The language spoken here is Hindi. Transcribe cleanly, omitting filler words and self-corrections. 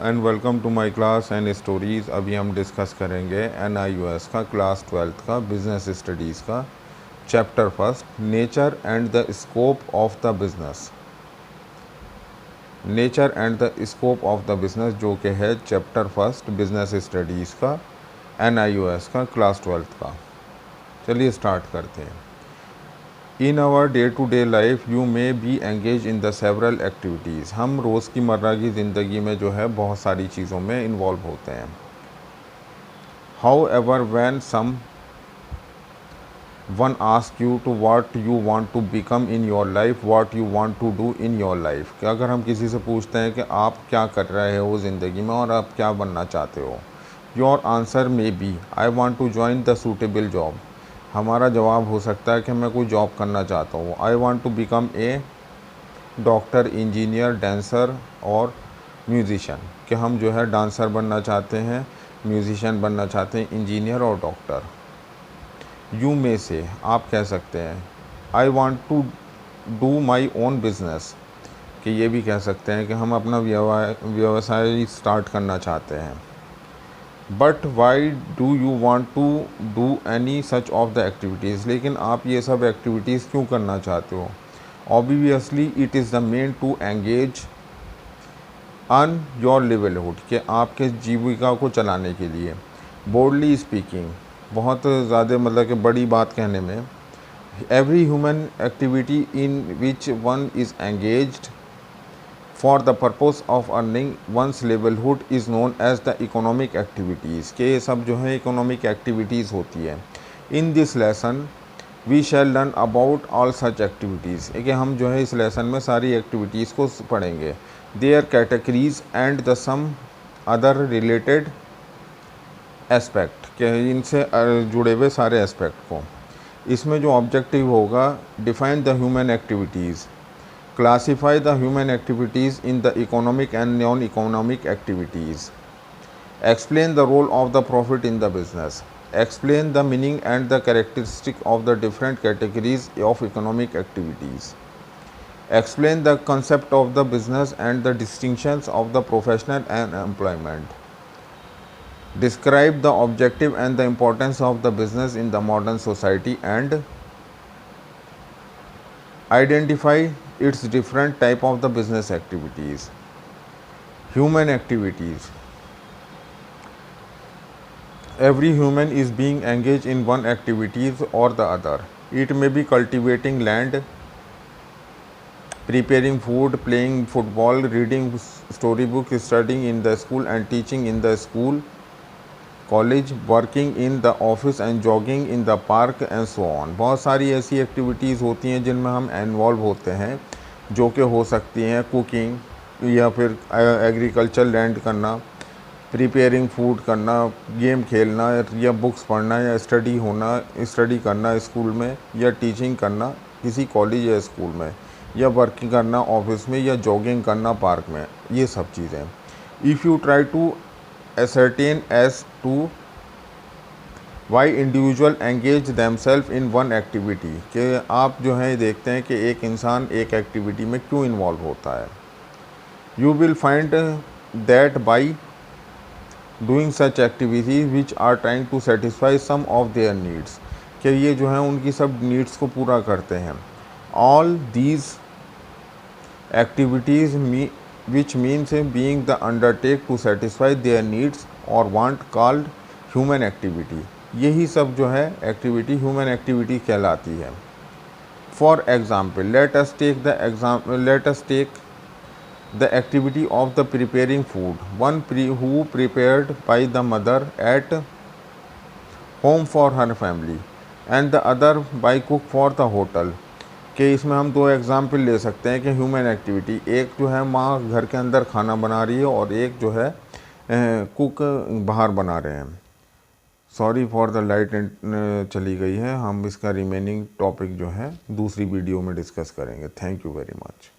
And welcome to my class and stories. अभी हम डिस्कस करेंगे NIOS का क्लास 12th का बिज़नेस स्टडीज़ का chapter first, nature and the scope of the business. Nature and the scope of the business जो कि है चैप्टर फर्स्ट बिज़नेस स्टडीज़ का NIOS का क्लास 12th का। चलिए स्टार्ट करते हैं। In our day to day life you may be engage in the several activities. हम रोज़ की मर्रा की ज़िंदगी में जो है बहुत सारी चीज़ों में इन्वॉल्व होते हैं। However when someone ask you to what you want to become in your life, what you want to do in your life, कि अगर हम किसी से पूछते हैं कि आप क्या कर रहे हो ज़िंदगी में और आप क्या बनना चाहते हो, your answer may be I want to join the suitable job. हमारा जवाब हो सकता है कि मैं कोई जॉब करना चाहता हूँ। I want to become a doctor, engineer, dancer और म्यूज़िशियन, कि हम जो है डांसर बनना चाहते हैं, म्यूज़िशियन बनना चाहते हैं, इंजीनियर और डॉक्टर। यू में से आप कह सकते हैं I want to do my own business, कि ये भी कह सकते हैं कि हम अपना व्यवसाय स्टार्ट करना चाहते हैं। But why do you want to do any such of the activities, लेकिन आप ये सब एक्टिविटीज़ क्यों करना चाहते हो? Obviously it is the main to engage on your livelihood, कि आपके जीविका को चलाने के लिए। बोल्डली स्पीकिंग, बहुत ज़्यादा मतलब कि बड़ी बात कहने में, every human activity in which one is engaged for the purpose of earning one's livelihood is known as the economic activities, के ये सब जो है इकोनॉमिक एक्टिविटीज़ होती है। In this lesson we shall learn about all such activities, कि हम जो है इस लेसन में सारी एक्टिविटीज़ को पढ़ेंगे। Their categories and the some other related aspect, के इनसे जुड़े हुए सारे एस्पेक्ट को। इसमें जो ऑब्जेक्टिव होगा, define the human activities, classify the human activities in the economic and non economic activities, explain the role of the profit in the business, explain the meaning and the characteristic of the different categories of economic activities, explain the concept of the business and the distinctions of the professional and employment, describe the objective and the importance of the business in the modern society and identify its different type of the business activities. Human activities, every human is being engaged in one activities or the other. It may be cultivating land, preparing food, playing football, reading storybook, studying in the school and teaching in the school, college, working in the office and jogging in the park and so on. बहुत सारी ऐसी एक्टिविटीज़ होती हैं जिनमें हम इन्वॉल्व होते हैं, जो कि हो सकती हैं कुकिंग या फिर एग्रीकल्चर लैंड करना, प्रिपेयरिंग फूड करना, गेम खेलना या बुक्स पढ़ना या स्टडी करना स्कूल में, या टीचिंग करना किसी कॉलेज या स्कूल में, या वर्किंग करना ऑफिस में, या जॉगिंग करना पार्क में। ये सब चीज़ें। If you try to ascertain as to why individual engage themselves in one activity, कि आप जो है देखते हैं कि एक इंसान एक एक्टिविटी में क्यों इन्वॉल्व होता है। You will find that by doing such activities which are trying to satisfy some of their needs, कि ये जो है उनकी सब नीड्स को पूरा करते हैं। All these activities which means being the undertake to satisfy their needs or want called human activity, यही सब जो है एक्टिविटी ह्यूमन एक्टिविटी कहलाती है। For example let us take the activity of the preparing food, one who prepared by the mother at home for her family and the other by cook for the hotel, कि इसमें हम दो एग्ज़ाम्पल ले सकते हैं कि ह्यूमन एक्टिविटी, एक जो है माँ घर के अंदर खाना बना रही है और एक जो है कुक बाहर बना रहे हैं। सॉरी फॉर द लाइट चली गई है, हम इसका रिमेनिंग टॉपिक जो है दूसरी वीडियो में डिस्कस करेंगे। Thank you very much.